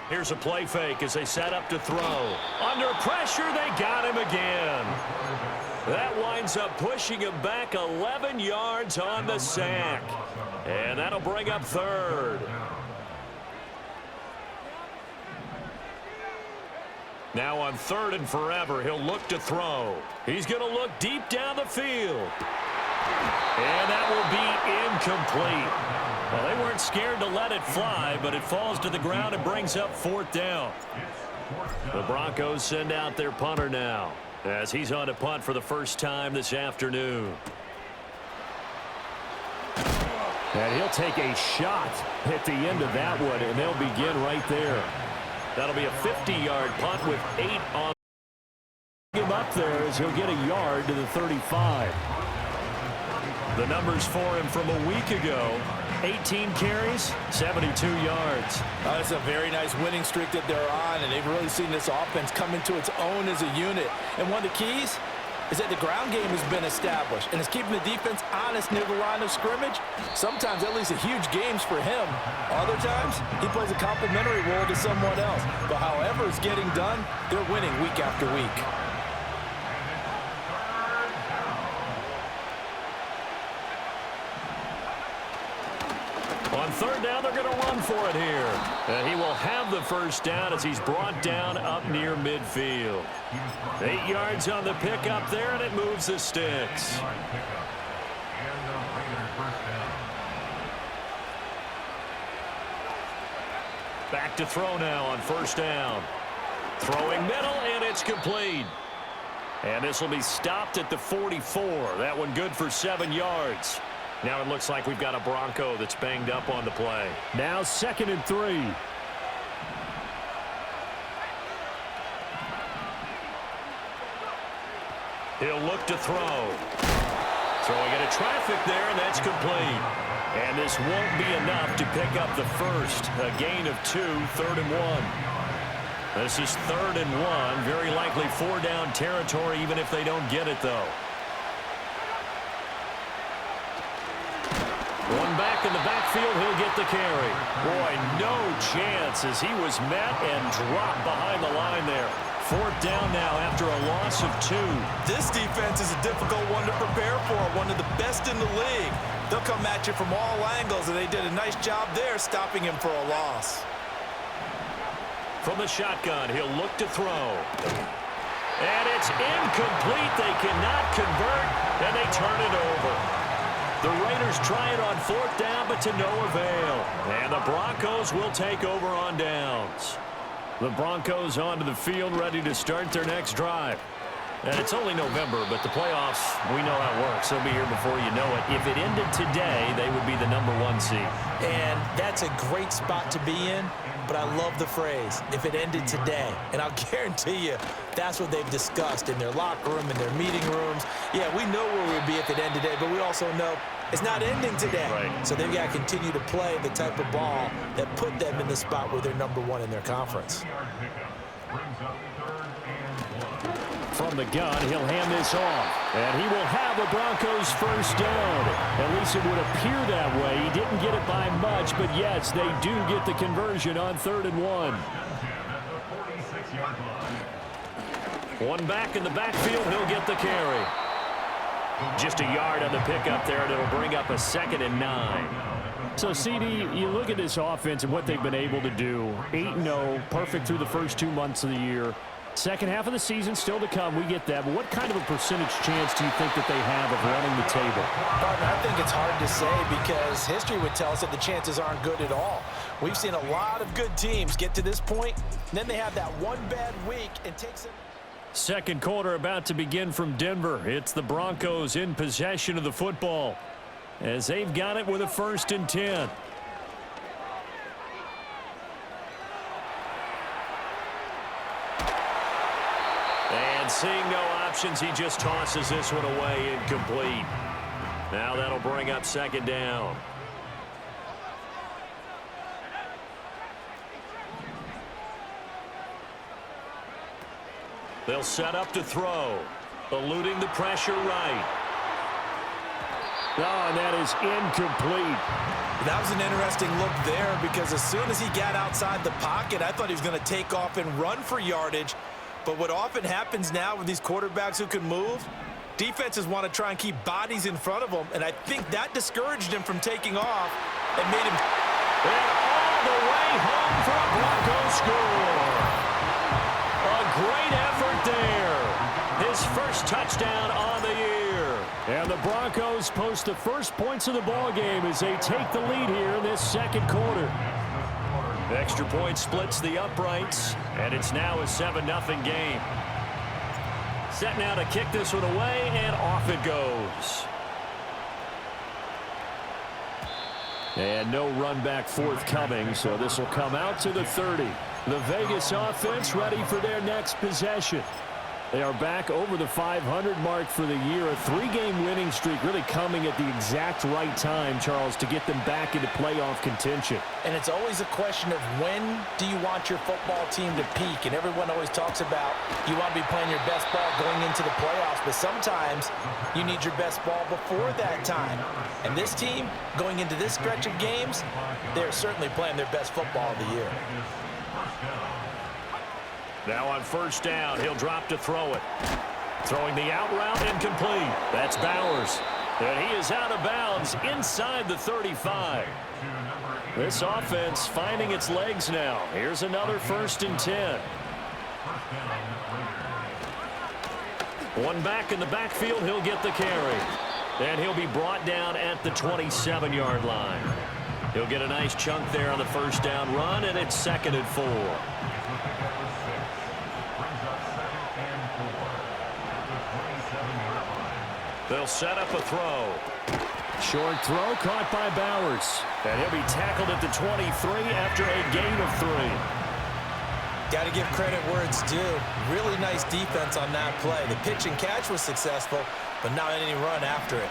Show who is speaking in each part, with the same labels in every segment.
Speaker 1: Here's a play fake as they set up to throw. Under pressure, they got him again. That winds up pushing him back 11 yards on the sack. And that'll bring up third. Now on third and forever, he'll look to throw. He's going to look deep down the field. And that will be incomplete. Well, they weren't scared to let it fly, but it falls to the ground and brings up fourth down. The Broncos send out their punter now, as he's on to punt for the first time this afternoon.
Speaker 2: And he'll take a shot at the end of that one, and they'll begin right there.
Speaker 1: That'll be a 50-yard punt with 8 on.
Speaker 2: Him up there as he'll get a yard to the 35.
Speaker 1: The numbers for him from a week ago: 18 carries, 72 yards.
Speaker 3: It's a very nice winning streak that they're on, and they've really seen this offense come into its own as a unit. And one of the keys is that the ground game has been established, and it's keeping the defense honest near the line of scrimmage. Sometimes that leads to huge games for him. Other times, he plays a complementary role to someone else. But however it's getting done, they're winning week after week.
Speaker 1: On third down, they're going to run for it here. And he will have the first down as he's brought down up near midfield. 8 yards on the pickup there, and it moves the sticks. Back to throw now on first down. Throwing middle, and it's complete. And this will be stopped at the 44. That one good for 7 yards. Now it looks like we've got a Bronco that's banged up on the play.
Speaker 2: Now 2nd and 3.
Speaker 1: He'll look to throw. Throwing into traffic there, and that's complete. And this won't be enough to pick up the first. A gain of 2, 3rd and 1. This is 3rd and 1. Very likely 4-down territory, even if they don't get it, though. One back in the backfield, he'll get the carry. Boy, no chance as he was met and dropped behind the line there. 4th down now after a loss of 2.
Speaker 3: This defense is a difficult one to prepare for, one of the best in the league. They'll come at you from all angles, and they did a nice job there stopping him for a loss.
Speaker 1: From the shotgun, he'll look to throw. And it's incomplete. They cannot convert, and they turn it over. The Raiders try it on 4th down, but to no avail. And the Broncos will take over on downs. The Broncos onto the field, ready to start their next drive. And it's only November, but the playoffs, we know how it works. They'll be here before you know it. If it ended today, they would be the #1 seed.
Speaker 3: And that's a great spot to be in, but I love the phrase, if it ended today. And I'll guarantee you, that's what they've discussed in their locker room, in their meeting rooms. Yeah, we know where we'd be if it ended today, but we also know it's not ending today.
Speaker 1: Right.
Speaker 3: So they've got to continue to play the type of ball that put them in the spot where they're #1 in their conference.
Speaker 2: From the gun, he'll hand this off. And he will have a Broncos first down. At least it would appear that way. He didn't get it by much, but yes, they do get the conversion on 3rd and 1.
Speaker 1: One back in the backfield, he'll get the carry. Just a yard on the pickup there, and it'll bring up a 2nd and 9.
Speaker 2: So, CD, you look at this offense and what they've been able to do. 8-0, perfect through the first 2 months of the year. Second half of the season still to come. We get that. But what kind of a percentage chance do you think that they have of running the table?
Speaker 3: Partner, I think it's hard to say because history would tell us that the chances aren't good at all. We've seen a lot of good teams get to this point, and then they have that one bad week and takes it.
Speaker 1: Second quarter about to begin from Denver. It's the Broncos in possession of the football as they've got it with a 1st and 10. And seeing no options, he just tosses this one away incomplete. Now that'll bring up 2nd down. They'll set up to throw. Eluding the pressure right.
Speaker 2: Oh, and that is incomplete.
Speaker 3: That was an interesting look there because as soon as he got outside the pocket, I thought he was going to take off and run for yardage. But what often happens now with these quarterbacks who can move, defenses want to try and keep bodies in front of them, and I think that discouraged him from taking off and made him...
Speaker 1: And all the way home for a Broncos score. A great effort there. His first touchdown on the year.
Speaker 2: And the Broncos post the first points of the ball game as they take the lead here in this second quarter.
Speaker 1: Extra point splits the uprights, and it's now a 7-0 game. Set now to kick this one away, and off it goes.
Speaker 2: And no run back forthcoming, so this will come out to the 30. The Vegas offense ready for their next possession. They are back over the 500 mark for the year. A 3-game winning streak really coming at the exact right time, Charles, to get them back into playoff contention.
Speaker 3: And it's always a question of when do you want your football team to peak? And everyone always talks about you want to be playing your best ball going into the playoffs, but sometimes you need your best ball before that time. And this team, going into this stretch of games, they're certainly playing their best football of the year.
Speaker 1: Now on first down, he'll drop to throw it. Throwing the out route, incomplete. That's Bowers. And he is out of bounds inside the 35. This offense finding its legs now. Here's another 1st and 10. One back in the backfield, he'll get the carry. And he'll be brought down at the 27-yard line. He'll get a nice chunk there on the first down run, and it's 2nd and 4. They'll set up a throw.
Speaker 2: Short throw caught by Bowers.
Speaker 1: And he'll be tackled at the 23 after a gain of 3.
Speaker 3: Got to give credit where it's due. Really nice defense on that play. The pitch and catch was successful, but not any run after it.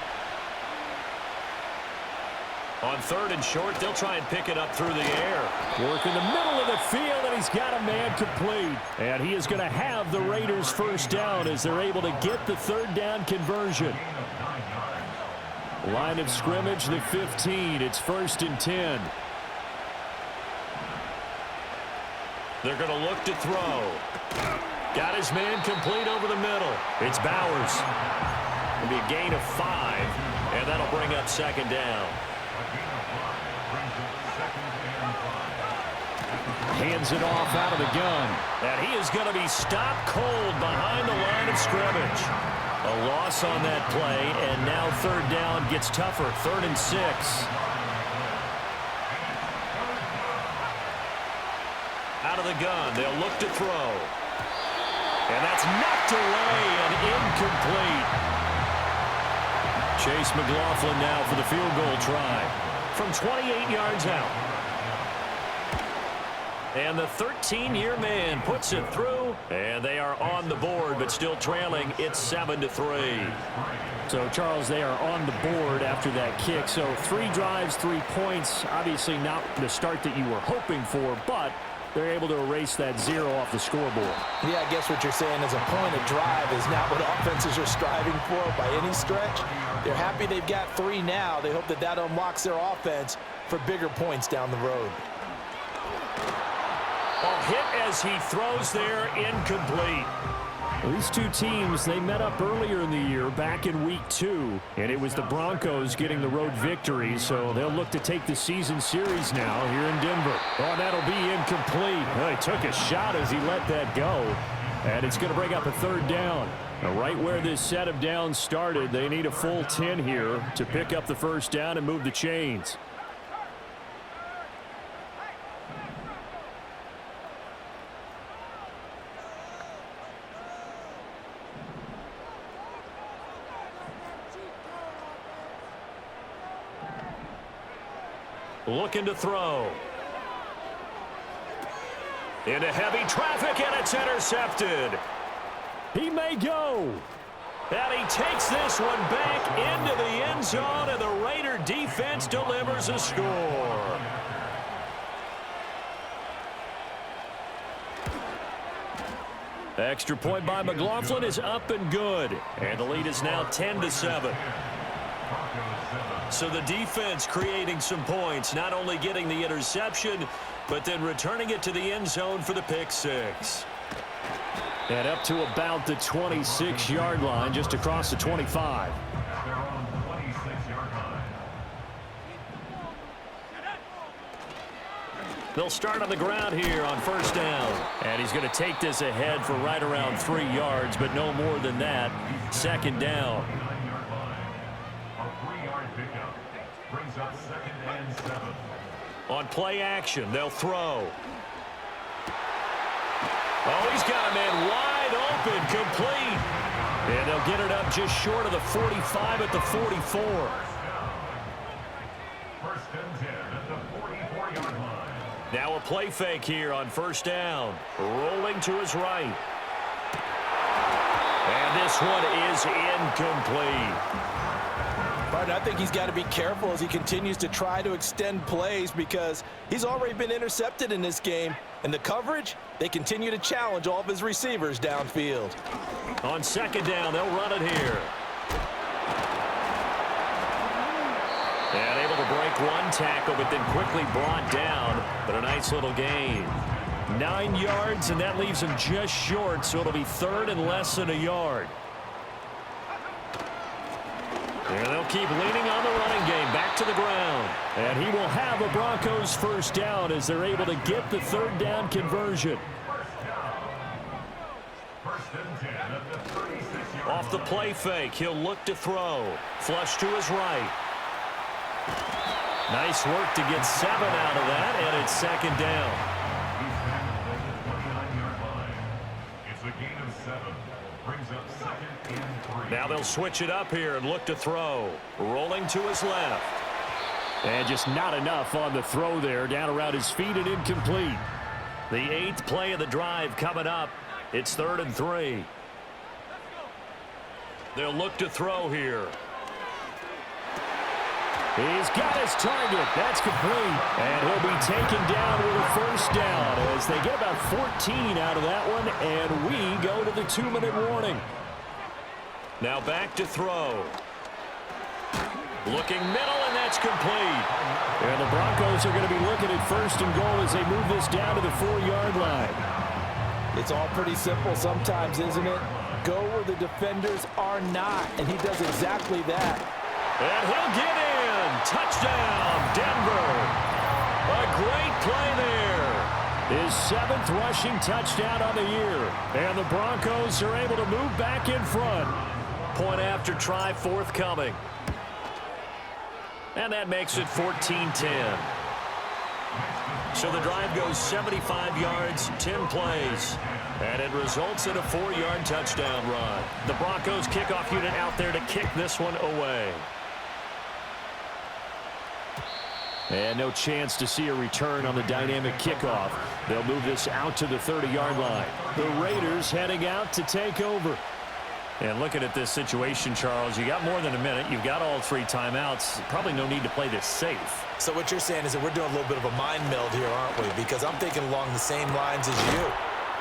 Speaker 1: On 3rd and short, they'll try and pick it up through the air.
Speaker 2: Work in the middle of the field, and he's got a man complete. And he is going to have the Raiders' first down as they're able to get the 3rd down conversion. Line of scrimmage, the 15. It's 1st and 10.
Speaker 1: They're going to look to throw. Got his man complete over the middle. It's Bowers. It'll be a gain of 5, and that'll bring up 2nd down.
Speaker 2: Hands it off out of the gun.
Speaker 1: And he is going to be stopped cold behind the line of scrimmage. A loss on that play, and now 3rd down gets tougher. 3rd and 6. Out of the gun, they'll look to throw. And that's knocked away and incomplete. Chase McLaughlin now for the field goal try from 28 yards out. And the 13-year man puts it through, and they are on the board, but still trailing. It's 7-3.
Speaker 2: So, Charles, they are on the board after that kick. So 3 drives, 3 points. Obviously not the start that you were hoping for, but they're able to erase that 0 off the scoreboard.
Speaker 3: Yeah, I guess what you're saying is a point of drive is not what offenses are striving for by any stretch. They're happy they've got 3 now. They hope that that unlocks their offense for bigger points down the road.
Speaker 1: A hit as he throws there, incomplete.
Speaker 2: These two teams, they met up earlier in the year, back in week 2, and it was the Broncos getting the road victory, so they'll look to take the season series now here in Denver. Oh, that'll be incomplete. Well, he took a shot as he let that go, and it's going to bring up a 3rd down. Now, right where this set of downs started, they need a full 10 here to pick up the first down and move the chains.
Speaker 1: Looking to throw. Into heavy traffic, and it's intercepted.
Speaker 2: He may go.
Speaker 1: And he takes this one back into the end zone, and the Raider defense delivers a score. Extra point by McLaughlin is up and good. And the lead is now 10-7. So the defense creating some points, not only getting the interception, but then returning it to the end zone for the pick six.
Speaker 2: And up to about the 26-yard line, just across the 25.
Speaker 1: They'll start on the ground here on first down.
Speaker 2: And he's going to take this ahead for right around 3 yards, but no more than that. Second down.
Speaker 1: On play action, they'll throw. Oh, he's got a man wide open, complete. And they'll get it up just short of the 45 at the 44.
Speaker 4: First and 10 at the 44-yard line.
Speaker 1: Now a play fake here on first down. Rolling to his right. And this one is incomplete.
Speaker 3: But I think he's got to be careful as he continues to try to extend plays because he's already been intercepted in this game. And the coverage, they continue to challenge all of his receivers downfield.
Speaker 1: On second down, they'll run it here. And able to break one tackle, but then quickly brought down. But a nice little gain. 9 yards, and that leaves him just short, so it'll be third and less than a yard. And they'll keep leaning on the running game, back to the ground.
Speaker 2: And he will have a Broncos first down as they're able to get the third down conversion.
Speaker 4: First and 10 at the 36-yard
Speaker 1: Off the play fake, he'll look to throw. Flush to his right. Nice work to get 7 out of that, and it's second down.
Speaker 4: It's a gain of 7. Brings up second and 3.
Speaker 1: Now they'll switch it up here and look to throw. Rolling to his left.
Speaker 2: And just not enough on the throw there. Down around his feet and incomplete.
Speaker 1: The 8th play of the drive coming up. It's third and 3. They'll look to throw here.
Speaker 2: He's got his target. That's complete. And he'll be taken down with a first down as they get about 14 out of that one. And we go to the 2-minute warning.
Speaker 1: Now back to throw. Looking middle, and that's complete.
Speaker 2: And the Broncos are going to be looking at first and goal as they move this down to the 4-yard line.
Speaker 3: It's all pretty simple sometimes, isn't it? Go where the defenders are not, and he does exactly that.
Speaker 1: And he'll get in. Touchdown, Denver. A great play there.
Speaker 2: His 7th rushing touchdown on the year. And the Broncos are able to move back in front.
Speaker 1: Point after try forthcoming. And that makes it 14-10. So the drive goes 75 yards, 10 plays. And it results in a 4-yard touchdown run. The Broncos kickoff unit out there to kick this one away.
Speaker 2: And no chance to see a return on the dynamic kickoff. They'll move this out to the 30-yard line. The Raiders heading out to take over.
Speaker 1: And looking at this situation, Charles, you got more than a minute. You've got all 3 timeouts. Probably no need to play this safe.
Speaker 3: So what you're saying is that we're doing a little bit of a mind meld here, aren't we? Because I'm thinking along the same lines as you.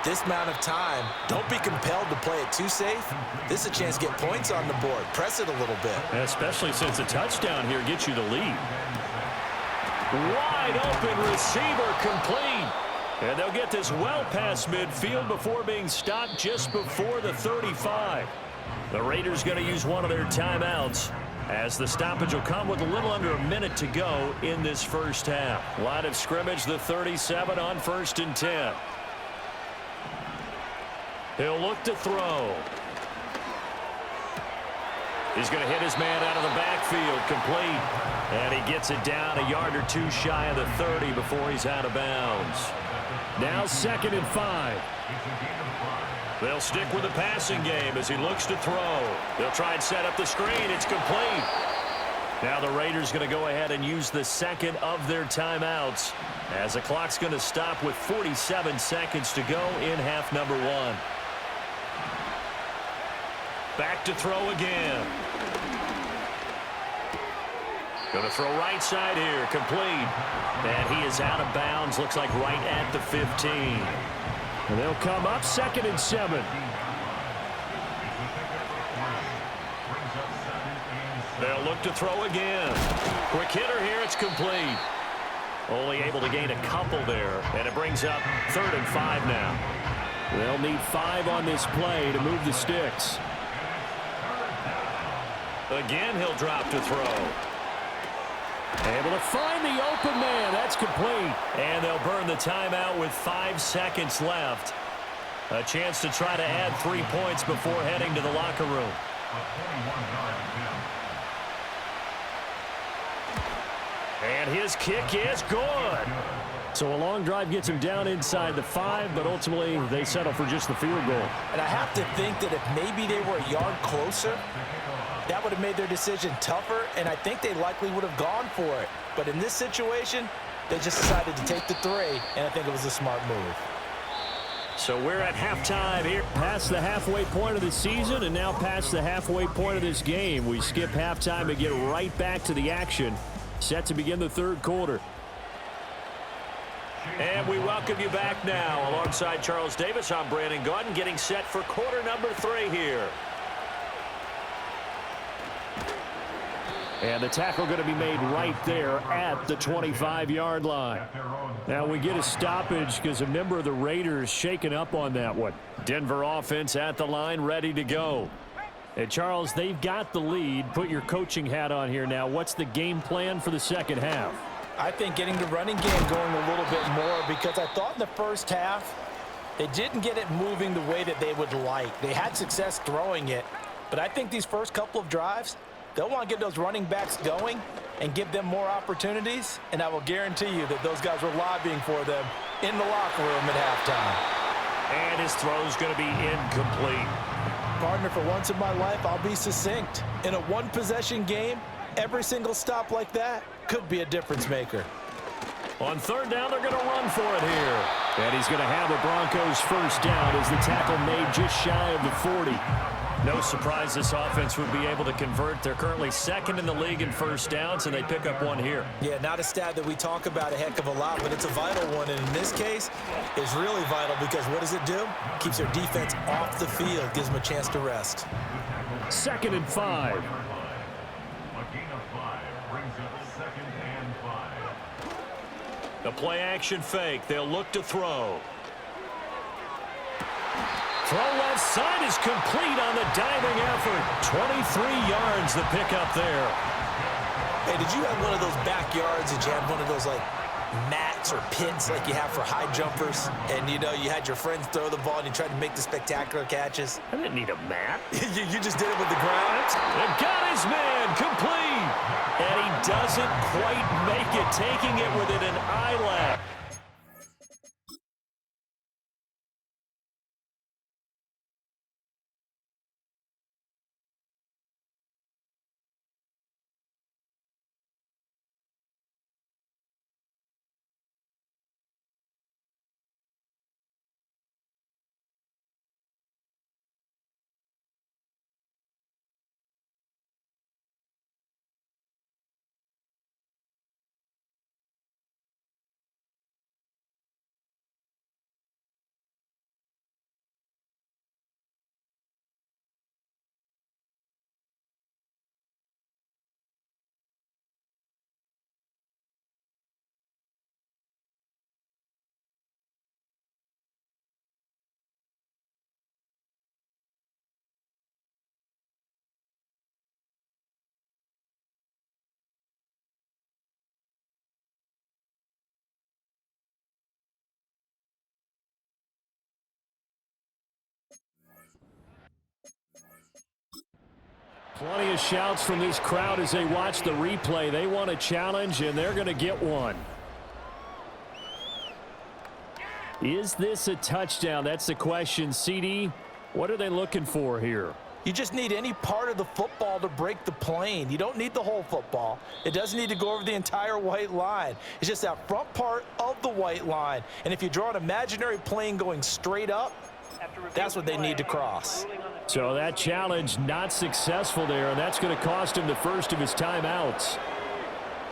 Speaker 3: This amount of time, don't be compelled to play it too safe. This is a chance to get points on the board. Press it a little bit.
Speaker 1: Especially since a touchdown here gets you the lead. Wide open receiver, complete. And they'll get this well past midfield before being stopped just before the 35. The Raiders going to use one of their timeouts as the stoppage will come with a little under a minute to go in this first half. Line of scrimmage, the 37 on first and 10. He'll look to throw. He's going to hit his man out of the backfield, complete. And he gets it down a yard or 2 shy of the 30 before he's out of bounds.
Speaker 2: Now 2nd and 5.
Speaker 1: They'll stick with the passing game as he looks to throw. They'll try and set up the screen. It's complete. Now the Raiders going to go ahead and use the 2nd of their timeouts as the clock's going to stop with 47 seconds to go in half number 1. Back to throw again. Going to throw right side here, complete. And he is out of bounds, looks like right at the 15.
Speaker 2: And they'll come up 2nd and 7.
Speaker 1: They'll look to throw again. Quick hitter here. It's complete. Only able to gain a couple there, and it brings up 3rd and 5 now.
Speaker 2: They'll need 5 on this play to move the sticks.
Speaker 1: Again, he'll drop to throw.
Speaker 2: Able to find the open man. That's complete.
Speaker 1: And they'll burn the timeout with 5 seconds left. A chance to try to add 3 points before heading to the locker room. And his kick is good.
Speaker 2: So a long drive gets him down inside the 5, but ultimately they settle for just the field goal.
Speaker 3: And I have to think that if maybe they were a yard closer, that would have made their decision tougher, and I think they likely would have gone for it. But in this situation, they just decided to take the 3, and I think it was a smart move.
Speaker 1: So we're at halftime here.
Speaker 2: Past the halfway point of the season and now past the halfway point of this game. We skip halftime and get right back to the action. Set to begin the 3rd quarter.
Speaker 1: And we welcome you back now. Alongside Charles Davis, I'm Brandon Gaudin, getting set for quarter number 3 here.
Speaker 2: And the tackle going to be made right there at the 25-yard line. Now we get a stoppage because a member of the Raiders shaken up on that one.
Speaker 1: Denver offense at the line, ready to go.
Speaker 2: And Charles, they've got the lead. Put your coaching hat on here now. What's the game plan for the second half?
Speaker 3: I think getting the running game going a little bit more, because I thought in the first half they didn't get it moving the way that they would like. They had success throwing it, but I think these first couple of drives, they'll want to get those running backs going and give them more opportunities, and I will guarantee you that those guys were lobbying for them in the locker room at halftime.
Speaker 1: And his throw's going to be incomplete.
Speaker 3: Partner, for once in my life, I'll be succinct. In a one-possession game, every single stop like that could be a difference maker.
Speaker 1: On 3rd down, they're going to run for it here.
Speaker 2: And he's going to have the Broncos first down as the tackle made just shy of the 40.
Speaker 1: No surprise this offense would be able to convert. They're currently 2nd in the league in first downs, and they pick up 1 here.
Speaker 3: Yeah, not a stat that we talk about a heck of a lot, but it's a vital one. And in this case, it's really vital because what does it do? Keeps their defense off the field, gives them a chance to rest.
Speaker 2: 2nd and 5.
Speaker 4: A gain of 5 brings up 2nd and 5.
Speaker 1: The play action fake. They'll look to throw. Throw left side is complete on the diving effort. 23 yards the pickup there.
Speaker 3: Hey, did you have one of those backyards? Did you have one of those, like, mats or pits like you have for high jumpers? And, you know, you had your friends throw the ball and you tried to make the spectacular catches?
Speaker 1: I didn't need a mat.
Speaker 3: you just did it with the ground?
Speaker 1: And got his man complete. And he doesn't quite make it, taking it within an eyelash.
Speaker 2: Plenty of shouts from this crowd as they watch the replay. They want a challenge, and they're going to get one. Is this a touchdown? That's the question. CD, what are they looking for here?
Speaker 3: You just need any part of the football to break the plane. You don't need the whole football. It doesn't need to go over the entire white line. It's just that front part of the white line. And if you draw an imaginary plane going straight up, that's what they need to cross.
Speaker 2: So that challenge not successful there, and that's going to cost him the first of his timeouts.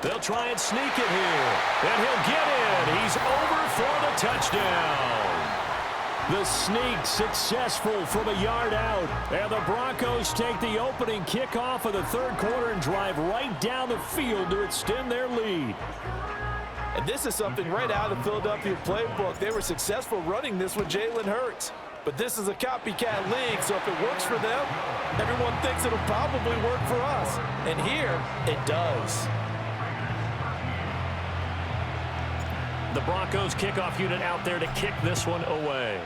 Speaker 1: They'll try and sneak it here, and he'll get in. He's over for the touchdown.
Speaker 2: The sneak successful from a yard out. And the Broncos take the opening kickoff of the third quarter and drive right down the field to extend their lead.
Speaker 3: And this is something right out of the Philadelphia playbook. They were successful running this with Jalen Hurts. But this is a copycat league, so if it works for them, everyone thinks it'll probably work for us. And here, it does.
Speaker 1: The Broncos kickoff unit out there to kick this one away.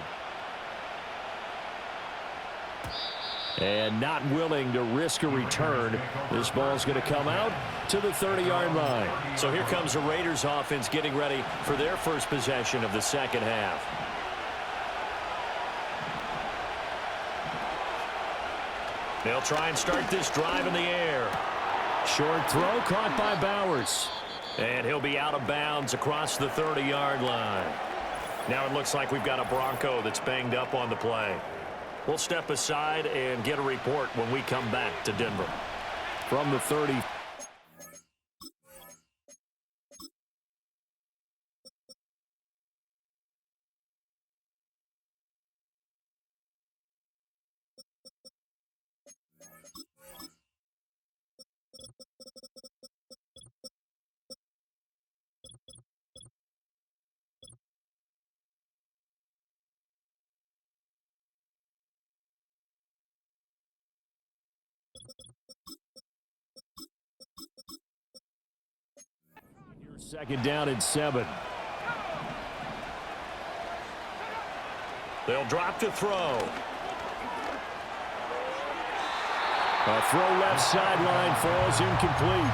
Speaker 2: And not willing to risk a return. This ball's going to come out to the 30-yard line.
Speaker 1: So here comes the Raiders offense getting ready for their first possession of the second half. They'll try and start this drive in the air.
Speaker 2: Short throw caught by Bowers.
Speaker 1: And he'll be out of bounds across the 30-yard line. Now it looks like we've got a Bronco that's banged up on the play. We'll step aside and get a report when we come back to Denver.
Speaker 2: From the 30. Second down and 7.
Speaker 1: They'll drop to throw.
Speaker 2: A throw left sideline falls incomplete.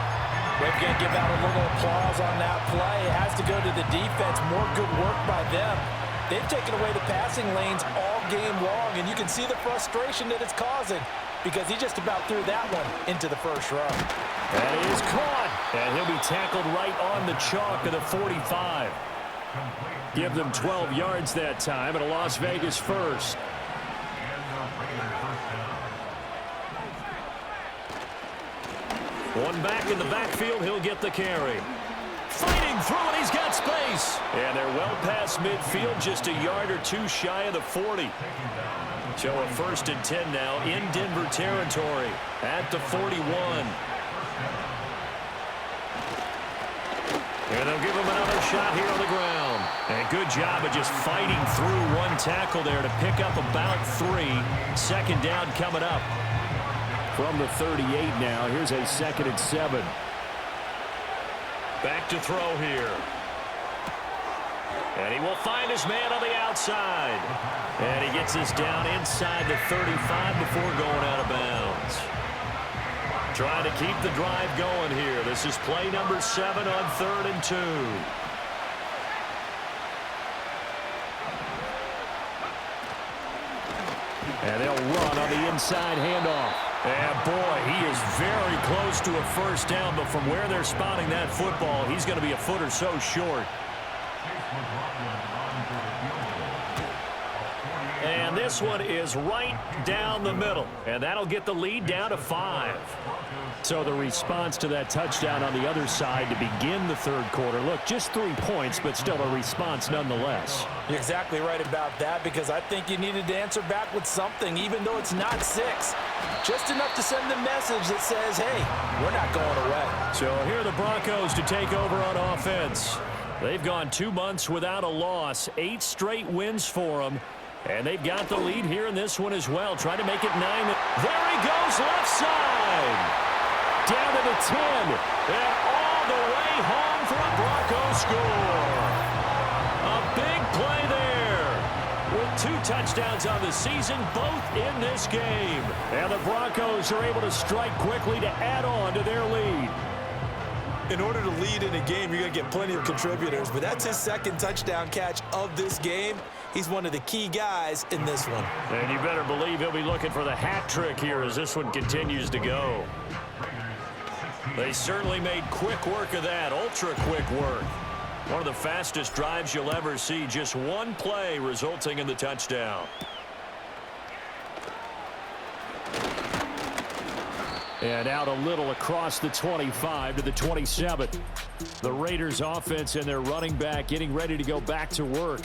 Speaker 3: They're going to give out a little applause on that play. It has to go to the defense. More good work by them. They've taken away the passing lanes all game long, and you can see the frustration that it's causing because he just about threw that one into the first row.
Speaker 2: That is caught. And he'll be tackled right on the chalk of the 45. Give them 12 yards that time, and a Las Vegas first.
Speaker 1: One back in the backfield, he'll get the carry. Fighting through it, he's got space. And they're well past midfield, just a yard or two shy of the 40. So a 1st and 10 now in Denver territory at the 41. And they'll give him another shot here on the ground. And good job of just fighting through one tackle there to pick up about 3. Second down coming up.
Speaker 2: From the 38 now, here's a 2nd and 7.
Speaker 1: Back to throw here. And he will find his man on the outside. And he gets this down inside the 35 before going out of bounds. Trying to keep the drive going here. This is play number 7 on 3rd and 2.
Speaker 2: And they'll run on the inside handoff.
Speaker 1: And boy, he is very close to a first down, but from where they're spotting that football, he's going to be a foot or so short. And this one is right down the middle. And that'll get the lead down to 5.
Speaker 2: So the response to that touchdown on the other side to begin the third quarter. Look, just 3 points, but still a response nonetheless.
Speaker 3: You're exactly right about that because I think you needed to answer back with something, even though it's not 6. Just enough to send the message that says, hey, we're not going away.
Speaker 1: So here are the Broncos to take over on offense. They've gone 2 months without a loss, 8 straight wins for them. And they've got the lead here in this one as well, trying to make it 9. There he goes, left side. Down to the 10. And all the way home for a Broncos score. A big play there. With 2 touchdowns on the season, both in this game.
Speaker 2: And the Broncos are able to strike quickly to add on to their lead.
Speaker 3: In order to lead in a game, you're going to get plenty of contributors, but that's his 2nd touchdown catch of this game. He's one of the key guys in this one.
Speaker 1: And you better believe he'll be looking for the hat trick here as this one continues to go. They certainly made quick work of that, ultra-quick work. One of the fastest drives you'll ever see, just 1 play resulting in the touchdown.
Speaker 2: And out a little across the 25 to the 27. The Raiders offense and their running back getting ready to go back to work.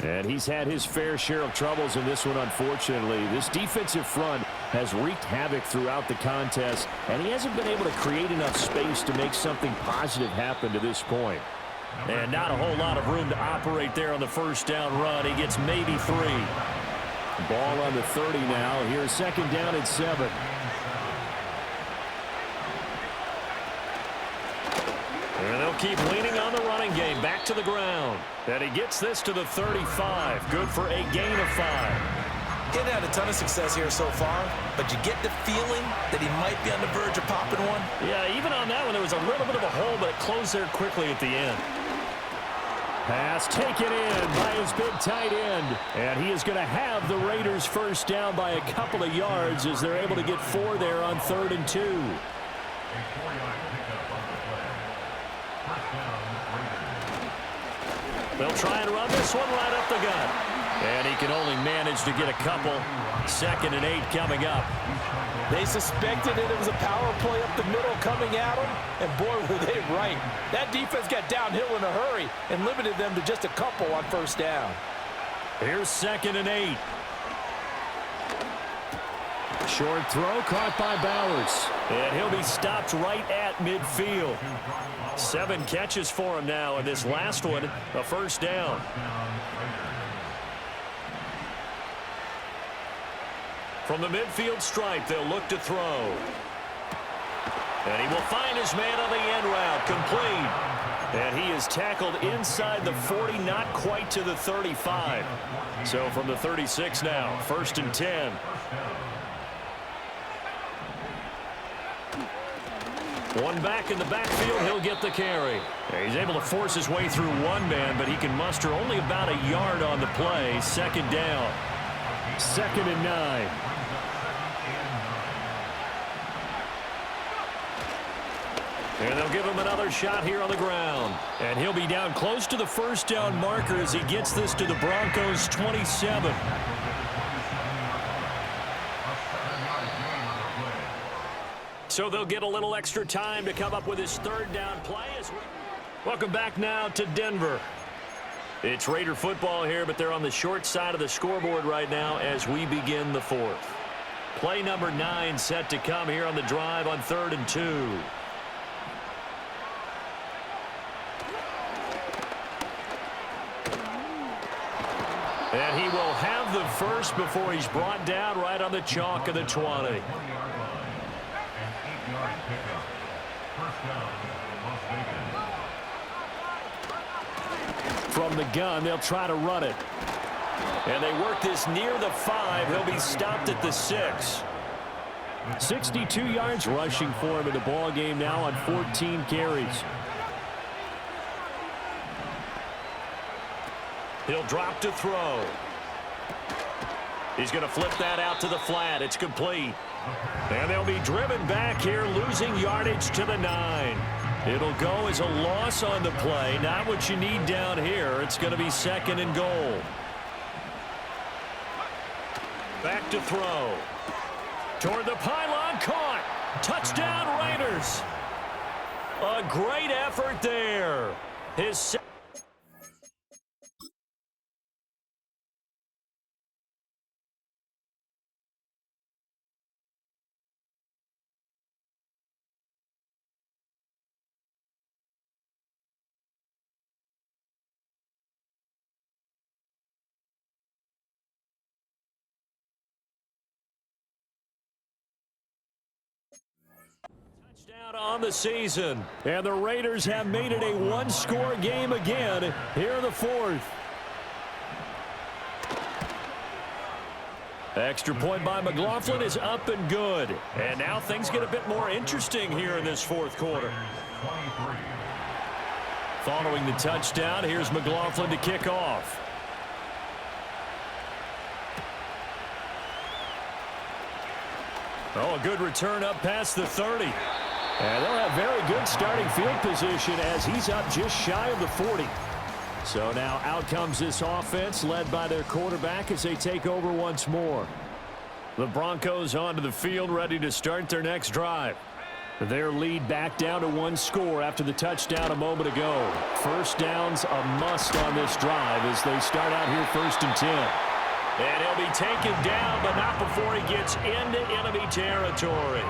Speaker 2: And he's had his fair share of troubles in this one, unfortunately. This defensive front has wreaked havoc throughout the contest, and he hasn't been able to create enough space to make something positive happen to this point.
Speaker 1: And not a whole lot of room to operate there on the first down run. He gets maybe 3.
Speaker 2: Ball on the 30 now. Here's second down and 7.
Speaker 1: And they'll keep leaning on the running game. Back to the ground. And he gets this to the 35. Good for a gain of 5.
Speaker 3: He hadn't had a ton of success here so far, but you get the feeling that he might be on the verge of popping one.
Speaker 1: Yeah, even on that one, there was a little bit of a hole, but it closed there quickly at the end.
Speaker 2: Pass taken in by his big tight end. And he is going to have the Raiders first down by a couple of yards as they're able to get 4 there on 3rd and 2.
Speaker 1: They'll try and run this one right up the gut. And he can only manage to get a couple. 2nd and 8 coming up.
Speaker 3: They suspected it was a power play up the middle coming at them, and boy, were they right. That defense got downhill in a hurry and limited them to just a couple on first down.
Speaker 1: Here's 2nd and 8.
Speaker 2: Short throw caught by Bowers.
Speaker 1: And he'll be stopped right at midfield. 7 catches for him now, and this last one, a first down. From the midfield stripe, they'll look to throw. And he will find his man on the end route, complete. And he is tackled inside the 40, not quite to the 35. So from the 36 now, 1st and 10. One back in the backfield, he'll get the carry. He's able to force his way through one man, but he can muster only about a yard on the play. 2nd down.
Speaker 2: 2nd and 9.
Speaker 1: And they'll give him another shot here on the ground. And he'll be down close to the first down marker as he gets this to the Broncos' 27. So they'll get a little extra time to come up with his 3rd down play. Welcome back now to Denver. It's Raider football here, but they're on the short side of the scoreboard right now as we begin the 4th. Play number 9 set to come here on the drive on 3rd and 2. And he will have the first before he's brought down right on the chalk of the 20.
Speaker 2: From the gun, they'll try to run it.
Speaker 1: And they work this near the 5. He'll be stopped at the 6.
Speaker 2: 62 yards rushing for him in the ball game now on 14 carries.
Speaker 1: He'll drop to throw. He's going to flip that out to the flat. It's complete. And they'll be driven back here, losing yardage to the 9. It'll go as a loss on the play. Not what you need down here. It's going to be 2nd and goal. Back to throw. Toward the pylon, caught. Touchdown, Raiders. A great effort there. His touchdown on the season.
Speaker 2: And the Raiders have made it a one-score game again here in the 4th.
Speaker 1: Extra point by McLaughlin is up and good. And now things get a bit more interesting here in this 4th quarter. Following the touchdown, here's McLaughlin to kick off. Oh, a good return up past the 30.
Speaker 2: And they'll have very good starting field position as he's up just shy of the 40. So now out comes this offense led by their quarterback as they take over once more.
Speaker 1: The Broncos onto the field ready to start their next drive.
Speaker 2: Their lead back down to one score after the touchdown a moment ago. First down's a must on this drive as they start out here 1st and 10.
Speaker 1: And he'll be taken down, but not before he gets into enemy territory.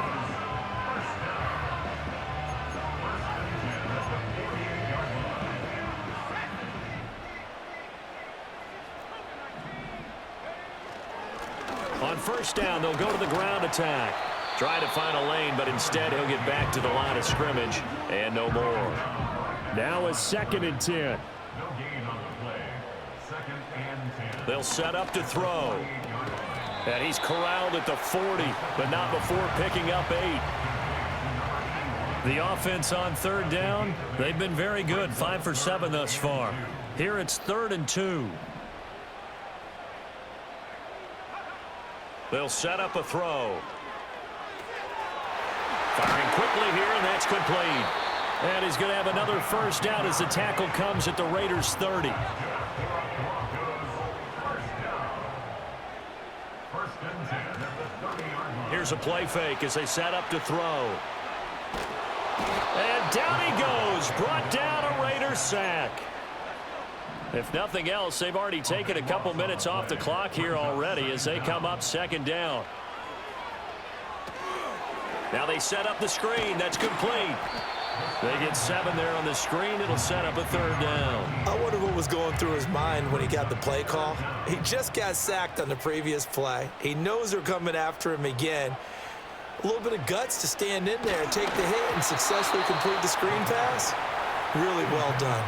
Speaker 1: On first down, they'll go to the ground attack. Trying to find a lane, but instead he'll get back to the line of scrimmage and no more.
Speaker 2: Now a 2nd and 10.
Speaker 4: No gain on the play. 2nd and 10.
Speaker 1: They'll set up to throw. And he's corralled at the 40, but not before picking up 8. The offense on 3rd down, they've been very good, 5 for 7 thus far. Here it's 3rd and 2. They'll set up a throw. Firing quickly here, and that's complete. And he's going to have another first down as the tackle comes at the Raiders' 30. Here's a play fake as they set up to throw. And down he goes. Brought down a Raiders sack. If nothing else, they've already taken a couple minutes off the clock here already as they come up 2nd down. Now they set up the screen. That's complete. They get 7 there on the screen. It'll set up a 3rd down.
Speaker 3: I wonder what was going through his mind when he got the play call. He just got sacked on the previous play. He knows they're coming after him again. A little bit of guts to stand in there, take the hit, and successfully complete the screen pass. Really well done.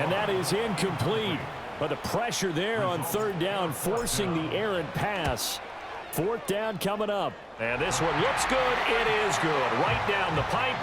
Speaker 2: And that is incomplete. But the pressure there on 3rd down, forcing the errant pass. 4th down coming up.
Speaker 1: And this one looks good. It is good. Right down the pipe.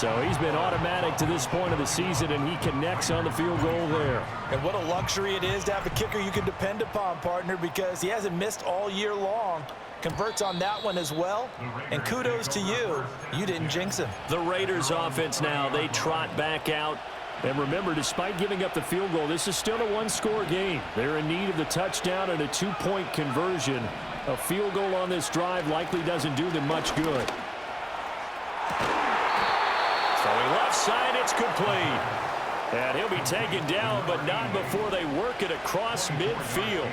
Speaker 2: So he's been automatic to this point of the season, and he connects on the field goal there.
Speaker 3: And what a luxury it is to have a kicker you can depend upon, partner, because he hasn't missed all year long. Converts on that one as well. And kudos to you. You didn't jinx him.
Speaker 1: The Raiders offense now, they trot back out.
Speaker 2: And remember, despite giving up the field goal, this is still a one-score game. They're in need of the touchdown and a 2-point conversion. A field goal on this drive likely doesn't do them much good.
Speaker 1: Throwing left side, it's complete. And he'll be taken down, but not before they work it across midfield.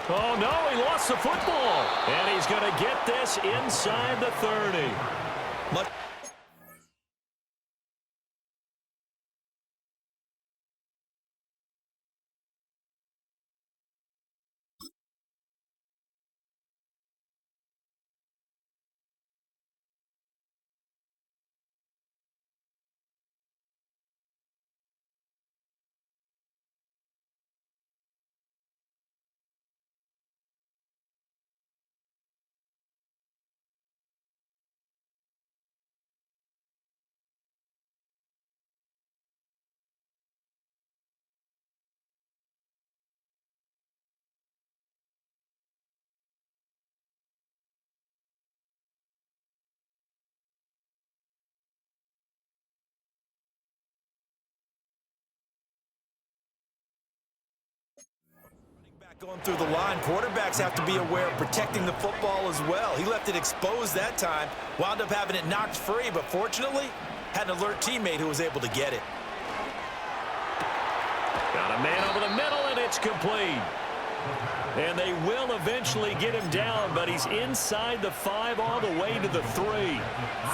Speaker 1: Oh, no, he lost the football. And he's going to get this inside the 30.
Speaker 3: Going through the line, quarterbacks have to be aware of protecting the football as well. He left it exposed that time, wound up having it knocked free, but fortunately, had an alert teammate who was able to get it.
Speaker 1: Got a man over the middle, and it's complete. And they will eventually get him down, but he's inside the 5 all the way to the 3.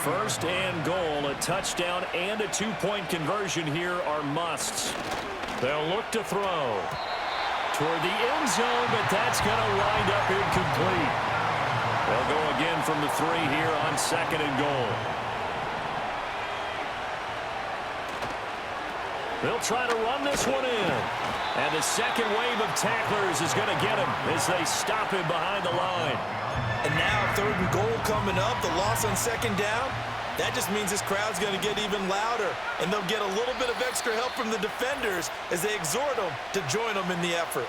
Speaker 1: 1st and goal, a touchdown and a 2-point conversion here are musts. They'll look to throw toward the end zone, but that's going to wind up incomplete. They'll go again from the 3 here on 2nd and goal. They'll try to run this one in. And the second wave of tacklers is going to get him as they stop him behind the line.
Speaker 3: And now 3rd and goal coming up, the loss on 2nd down. That just means this crowd's going to get even louder, and they'll get a little bit of extra help from the defenders as they exhort them to join them in the effort.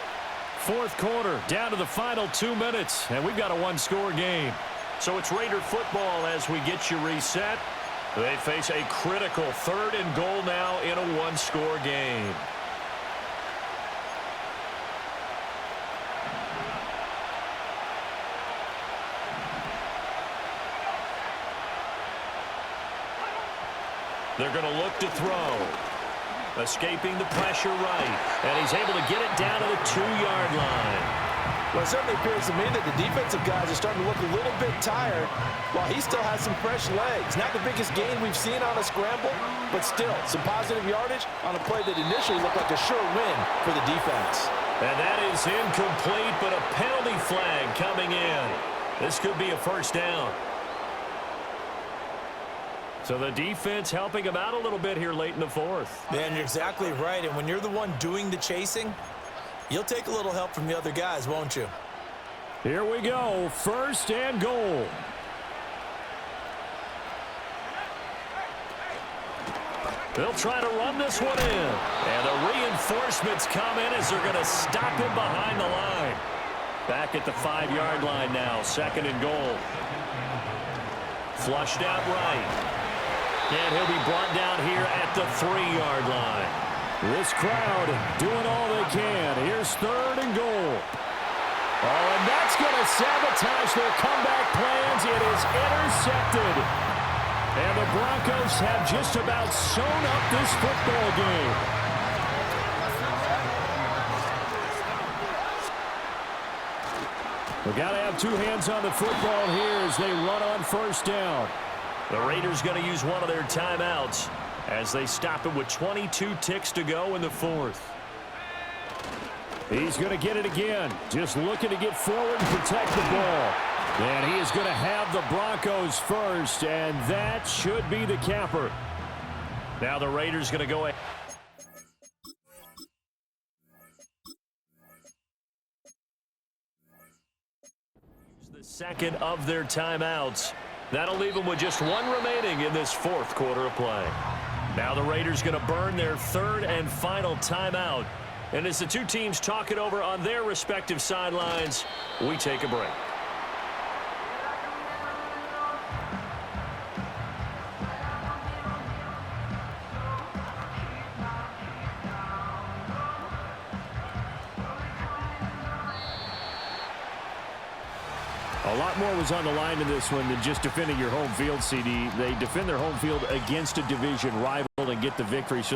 Speaker 2: 4th quarter, down to the final 2 minutes, and we've got a one-score game.
Speaker 1: So it's Raider football as we get you reset. They face a critical 3rd and goal now in a one-score game. They're going to look to throw. Escaping the pressure right. And he's able to get it down to the 2-yard line.
Speaker 3: Well, it certainly appears to me that the defensive guys are starting to look a little bit tired while he still has some fresh legs. Not the biggest gain we've seen on a scramble, but still some positive yardage on a play that initially looked like a sure win for the defense.
Speaker 1: And that is incomplete, but a penalty flag coming in. This could be a first down. So the defense helping him out a little bit here late in the fourth.
Speaker 3: Man, you're exactly right. And when you're the one doing the chasing, you'll take a little help from the other guys, won't you?
Speaker 2: Here we go. First and goal.
Speaker 1: They'll try to run this one in. And the reinforcements come in as they're going to stop him behind the line. Back at the 5-yard line now. Second and goal. Flushed out right. And he'll be brought down here at the 3-yard line.
Speaker 2: This crowd doing all they can. Here's third and goal. Oh, and that's going to sabotage their comeback plans. It is intercepted. And the Broncos have just about sewn up this football game. We've got to have two hands on the football here as they run on first down.
Speaker 1: The Raiders going to use one of their timeouts as they stop it with 22 ticks to go in the fourth.
Speaker 2: He's going to get it again. Just looking to get forward and protect the ball. And he is going to have the Broncos first, and that should be the capper.
Speaker 1: Now the Raiders going to go ahead. The second of their timeouts. That'll leave them with just one remaining in this fourth quarter of play. Now the Raiders going to burn their third and final timeout. And as the two teams talk it over on their respective sidelines, we take a break.
Speaker 2: A lot more was on the line in this one than just defending your home field, CD. They defend their home field against a division rival and get the victory. So